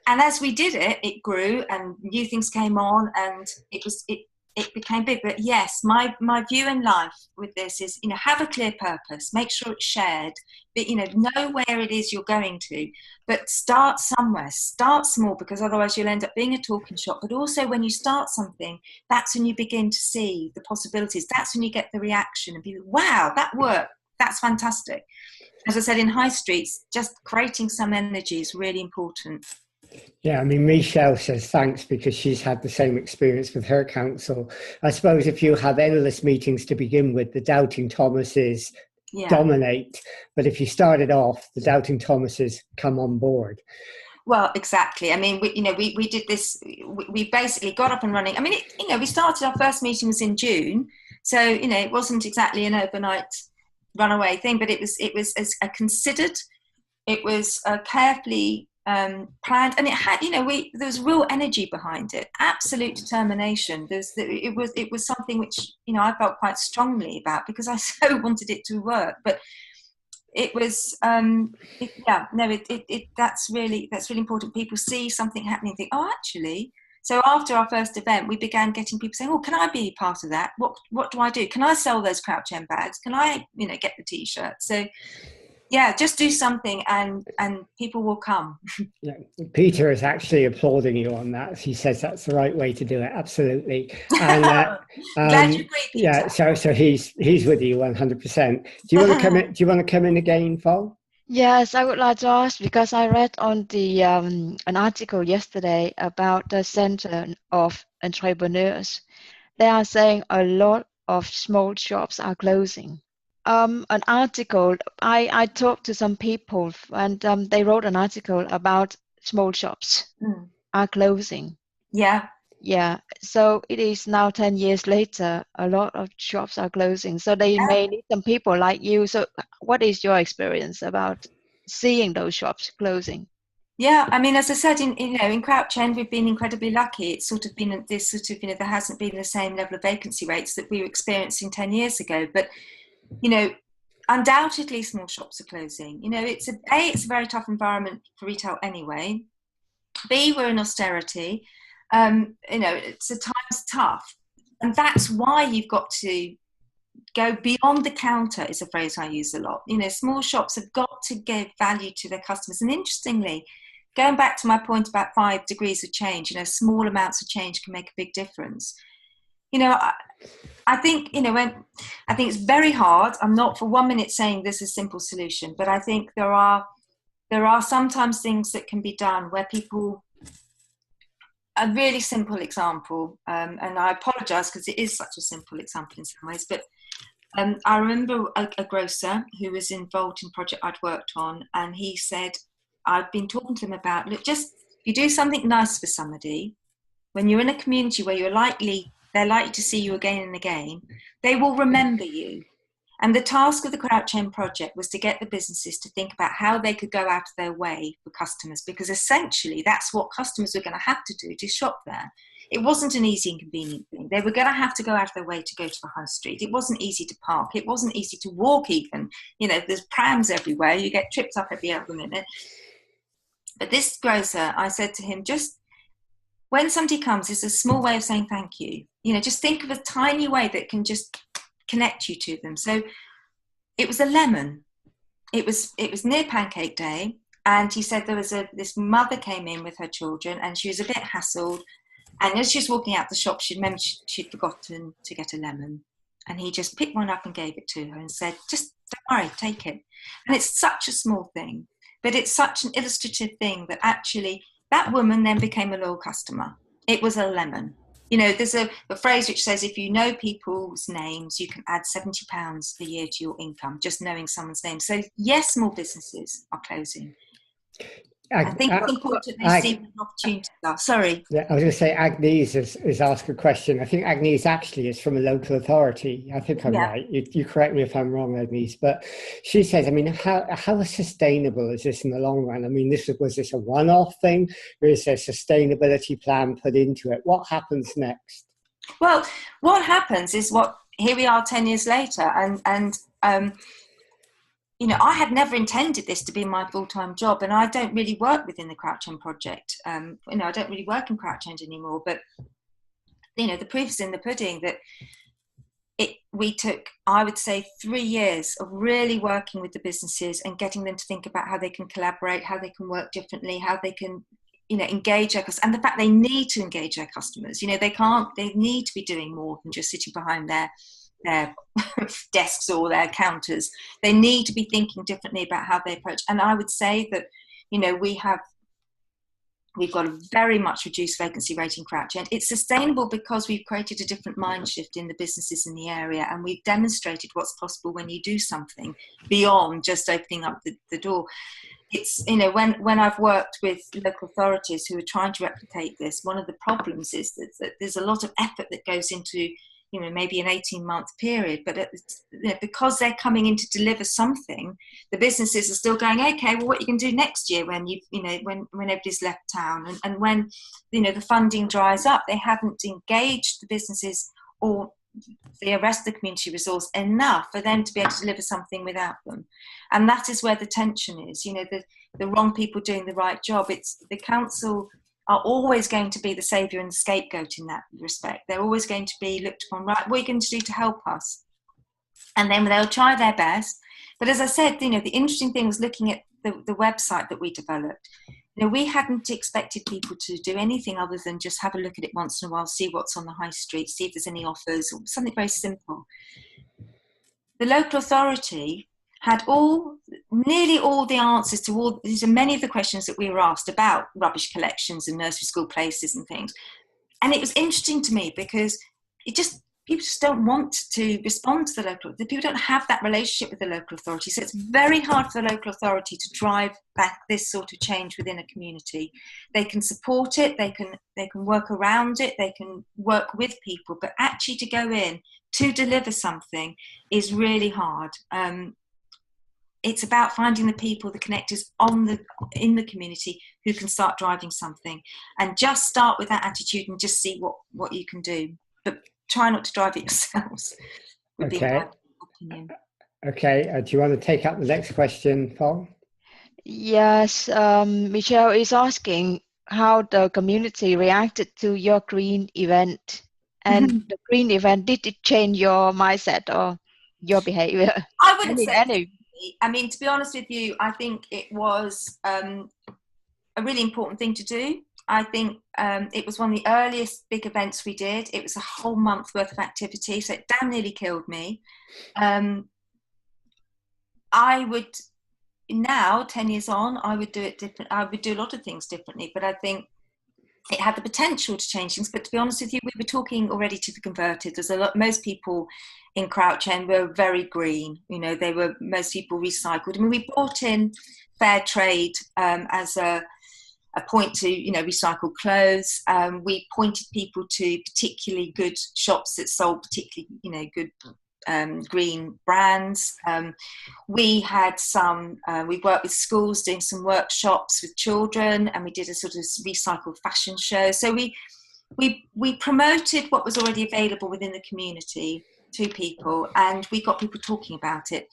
And as we did it, it grew and new things came on, and it became big. But yes, my view in life with this is, have a clear purpose, make sure it's shared, but, know where it is you're going to, but start somewhere, start small, because otherwise you'll end up being a talking shop. But also when you start something, that's when you begin to see the possibilities. That's when you get the reaction and be, wow, that worked. That's fantastic. as I said, in high streets, just creating some energy is really important. Yeah, I mean, Michelle says thanks because she's had the same experience with her council. I suppose if you have endless meetings to begin with, the doubting Thomases dominate. But if you started off, the doubting Thomases come on board. Well, exactly. I mean, we did this. We basically got up and running. I mean, we started our first meetings in June, so it wasn't exactly an overnight runaway thing, but it was a considered. It was carefully planned, and it had there was real energy behind it, absolute determination. It was something which I felt quite strongly about because I so wanted it to work, but. It was, that's really important. People see something happening and think, oh, actually. So after our first event, we began getting people saying, oh, can I be part of that? What do I do? Can I sell those Crouch End bags? Can I, get the T-shirts? So, yeah, just do something and people will come. Yeah. Peter is actually applauding you on that. He says that's the right way to do it. Absolutely. And glad you agree, Peter. Yeah, so he's with you 100%. Do you want to come in? Do you want to come in again, Paul? Yes, I would like to ask because I read on the an article yesterday about the Center of Entrepreneurs. They are saying a lot of small shops are closing. An article, I talked to some people and they wrote an article about small shops are closing. Yeah. Yeah, so it is now 10 years later, a lot of shops are closing. So they may need some people like you. So what is your experience about seeing those shops closing? Yeah, I mean, as I said, in Crouch End, we've been incredibly lucky. It's sort of been there hasn't been the same level of vacancy rates that we were experiencing 10 years ago. But, undoubtedly small shops are closing. It's a very tough environment for retail anyway. B, we're in austerity. It's a time's tough. And that's why you've got to go beyond the counter is a phrase I use a lot. Small shops have got to give value to their customers. And interestingly, going back to my point about 5 degrees of change, small amounts of change can make a big difference. I think it's very hard. I'm not for 1 minute saying this is a simple solution, but I think there are sometimes things that can be done where people. A really simple example, and I apologise because it is such a simple example in some ways, but I remember a grocer who was involved in a project I'd worked on, and he said, I've been talking to them about, look, just if you do something nice for somebody, when you're in a community where they're likely to see you again and again, they will remember you. And the task of the Crouch End project was to get the businesses to think about how they could go out of their way for customers, because essentially that's what customers were going to have to do to shop there. It wasn't an easy and convenient thing. They were going to have to go out of their way to go to the high street. It wasn't easy to park. It wasn't easy to walk even. There's prams everywhere. You get tripped up every other minute. But this grocer, I said to him, just when somebody comes, it's a small way of saying thank you. Just think of a tiny way that can just connect you to them. So it was a lemon. It was near Pancake Day, and he said there was this mother came in with her children, and she was a bit hassled. And as she was walking out the shop, she remembered she'd forgotten to get a lemon, and he just picked one up and gave it to her and said, "Just don't worry, take it." And it's such a small thing, but it's such an illustrative thing that actually that woman then became a loyal customer. It was a lemon. There's a phrase which says if you know people's names, you can add £70 a year to your income, just knowing someone's name. So yes, small businesses are closing. I think it's important they see what opportunities are. Sorry. Yeah, I was going to say Agnes has asked a question. I think Agnes actually is from a local authority. I think I'm right. You correct me if I'm wrong, Agnes. But she says, I mean, how sustainable is this in the long run? I mean, was this a one-off thing, or is there a sustainability plan put into it? What happens next? Well, what happens is here we are 10 years later, and I had never intended this to be my full-time job, and I don't really work within the Crouch End project. I don't really work in Crouch End anymore, but, the proof is in the pudding that we took, I would say, 3 years of really working with the businesses and getting them to think about how they can collaborate, how they can work differently, how they can, engage their customers, and the fact they need to engage their customers. They need to be doing more than just sitting behind their their desks or their counters. They need to be thinking differently about how they approach. And I would say that, you know, we've got a very much reduced vacancy rate in Crouch End. It's sustainable because we've created a different mind shift in the businesses in the area, and we've demonstrated what's possible when you do something beyond just opening up the door. It's, you know, when I've worked with local authorities who are trying to replicate this, one of the problems is that there's a lot of effort that goes into, you know, maybe an 18-month period, but you know, because they're coming in to deliver something, the businesses are still going, okay, well, what you can do next year when when everybody's left town, and when, you know, the funding dries up, they haven't engaged the businesses or the rest of the community resource enough for them to be able to deliver something without them. And that is where the tension is, you know, the wrong people doing the right job. It's the council are always going to be the saviour and the scapegoat in that respect. They're always going to be looked upon, right, what are you going to do to help us? And then they'll try their best. But as I said, you know, the interesting thing was looking at the website that we developed. You know, we hadn't expected people to do anything other than just have a look at it once in a while, see what's on the high street, see if there's any offers, or something very simple. The local authority had nearly all the answers to many of the questions that we were asked about rubbish collections and nursery school places and things. And it was interesting to me because people just don't want to respond to the people don't have that relationship with the local authority. So it's very hard for the local authority to drive back this sort of change within a community. They can support it, they can work around it, they can work with people, but actually to go in to deliver something is really hard. It's about finding the people, the connectors in the community who can start driving something, and just start with that attitude and just see what you can do. But try not to drive it yourselves. Okay. Okay. Do you want to take up the next question, Paul? Yes. Michelle is asking how the community reacted to your green event, and the green event, did it change your mindset or your behavior? I wouldn't say. I mean, to be honest with you, I think it was a really important thing to do. I think it was one of the earliest big events we did. It was a whole month worth of activity, so it damn nearly killed me. I would now, 10 years on, I would do it different. I would do a lot of things differently, but I think it had the potential to change things. But to be honest with you, we were talking already to the converted. There's most people in Crouch End were very green. You know, most people recycled. I mean, we brought in fair trade as a point to, you know, recycle clothes. We pointed people to particularly good shops that sold particularly, you know, good green brands. We had we worked with schools doing some workshops with children, and we did a sort of recycled fashion show. So we promoted what was already available within the community to people, and we got people talking about it.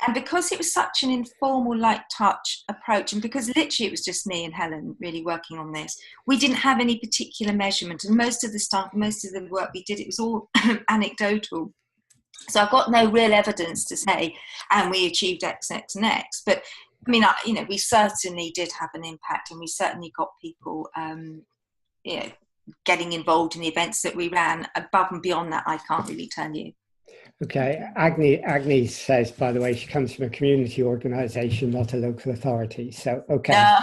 And because it was such an informal, light touch approach, and because literally it was just me and Helen really working on this, we didn't have any particular measurement. And most of the work we did, it was all anecdotal. So I've got no real evidence to say, and we achieved X, X, and X. But I mean, you know, we certainly did have an impact, and we certainly got people, you know, getting involved in the events that we ran. Above and beyond that, I can't really tell you. Okay, Agnes says, by the way, she comes from a community organisation, not a local authority. So, okay.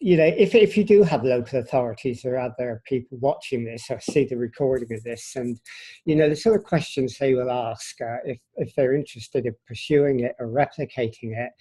You know, if you do have local authorities or other people watching this or see the recording of this, and, you know, the sort of questions they will ask if they're interested in pursuing it or replicating it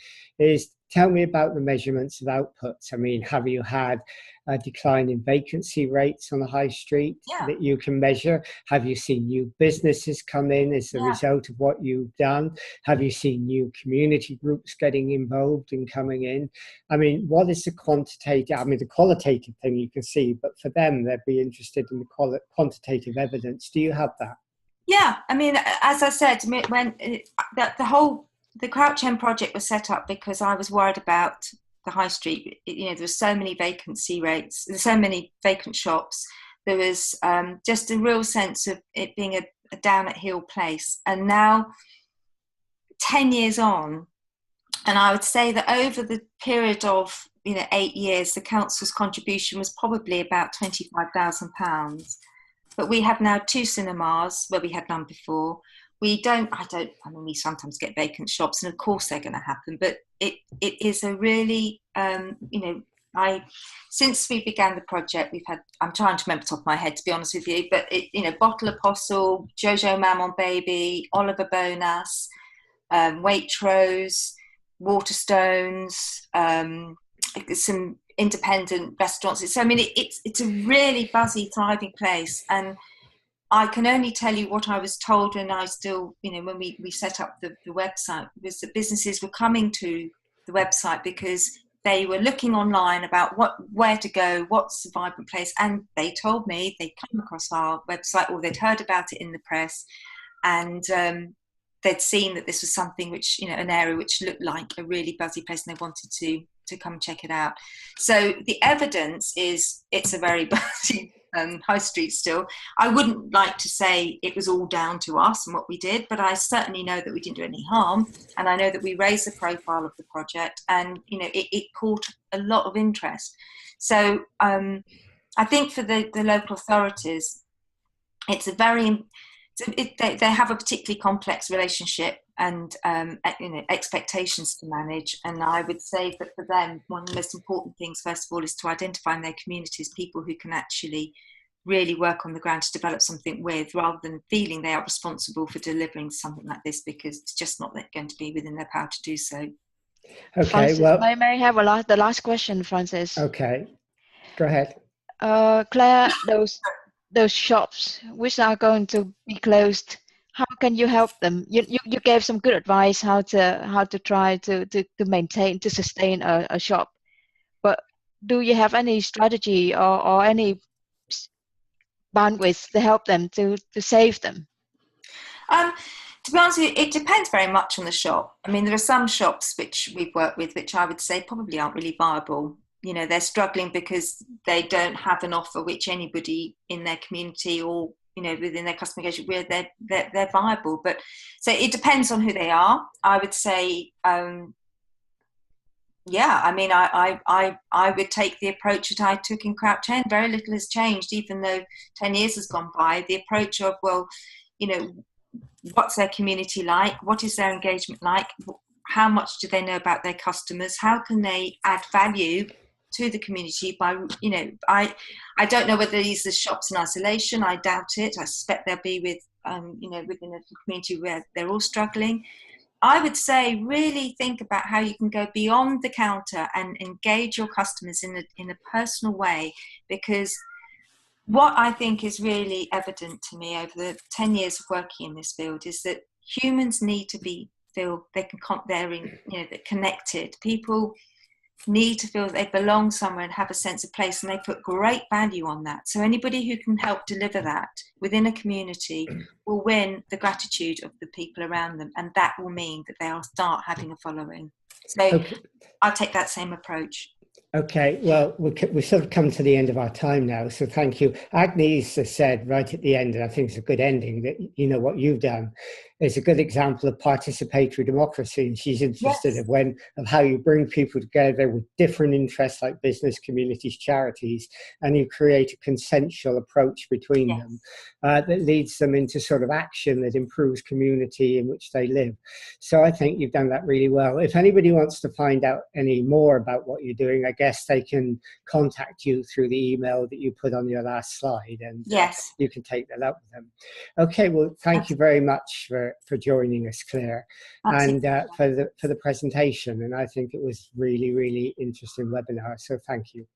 is, tell me about the measurements of outputs. I mean, have you had a decline in vacancy rates on the high street that you can measure? Have you seen new businesses come in as a result of what you've done? Have you seen new community groups getting involved and coming in? I mean, what is the quantitative? I mean, the qualitative thing you can see, but for them, they'd be interested in the quantitative evidence. Do you have that? Yeah, I mean, as I said, when the Crouch End project was set up because I was worried about the high street. You know, there were so many vacancy rates, there's so many vacant shops. There was just a real sense of it being a down at heel place. And now, 10 years on, and I would say that over the period of, you know, 8 years, the council's contribution was probably about £25,000. but we have now 2 cinemas where we had none before. We sometimes get vacant shops, and of course they're going to happen, but it is a really, since we began the project, I'm trying to remember the top of my head, to be honest with you, but Bottle Apostle, Jojo Mammon Baby, Oliver Bonas, Waitrose, Waterstones, some independent restaurants. So, I mean, it's a really buzzy, thriving place. And I can only tell you what I was told when I still, when we set up the website, was that businesses were coming to the website because they were looking online about where to go, what's a vibrant place. And they told me they'd come across our website or they'd heard about it in the press, and they'd seen that this was something which, an area which looked like a really buzzy place, and they wanted to come check it out. So the evidence is it's a very buzzy high street still. I wouldn't like to say it was all down to us and what we did, but I certainly know that we didn't do any harm, and I know that we raised the profile of the project, and it caught a lot of interest. So I think for the local authorities, it's a very they have a particularly complex relationship and expectations to manage, and I would say that for them, one of the most important things, first of all, is to identify in their communities people who can actually really work on the ground to develop something with, rather than feeling they are responsible for delivering something like this, because it's just not going to be within their power to do so. Okay, Francis, well, may I have the last question, Francis? Okay, go ahead. Claire, those shops which are going to be closed, how can you help them? You gave some good advice how to try to maintain, to sustain a shop, but do you have any strategy or any bandwidth to help them to save them? To be honest with you, it depends very much on the shop. I mean, there are some shops which we've worked with which I would say probably aren't really viable. They're struggling because they don't have an offer which anybody in their community or within their customer engagement, where they're viable. But so it depends on who they are. I would say, I mean, I would take the approach that I took in Crouch End. Very little has changed, even though 10 years has gone by. The approach of, what's their community like? What is their engagement like? How much do they know about their customers? How can they add value to the community by, I don't know whether these are shops in isolation. I doubt it. I suspect they'll be with, within a community where they're all struggling. I would say really think about how you can go beyond the counter and engage your customers in a personal way, because what I think is really evident to me over the 10 years of working in this field is that humans need to feel they're connected. People need to feel that they belong somewhere and have a sense of place, and they put great value on that. So anybody who can help deliver that within a community will win the gratitude of the people around them, and that will mean that they'll start having a following. So I'll take that same approach. Okay, well, we've sort of come to the end of our time now, so thank you. Agnes has said right at the end, and I think it's a good ending, that what you've done is a good example of participatory democracy, and she's interested of how you bring people together with different interests like business, communities, charities, and you create a consensual approach between them that leads them into sort of action that improves community in which they live. So I think you've done that really well. If anybody wants to find out any more about what you're doing, I guess they can contact you through the email that you put on your last slide, and you can take that up with them. Okay, well, thank you very much for joining us, Claire, and for the presentation. And I think it was really, really interesting webinar. So thank you.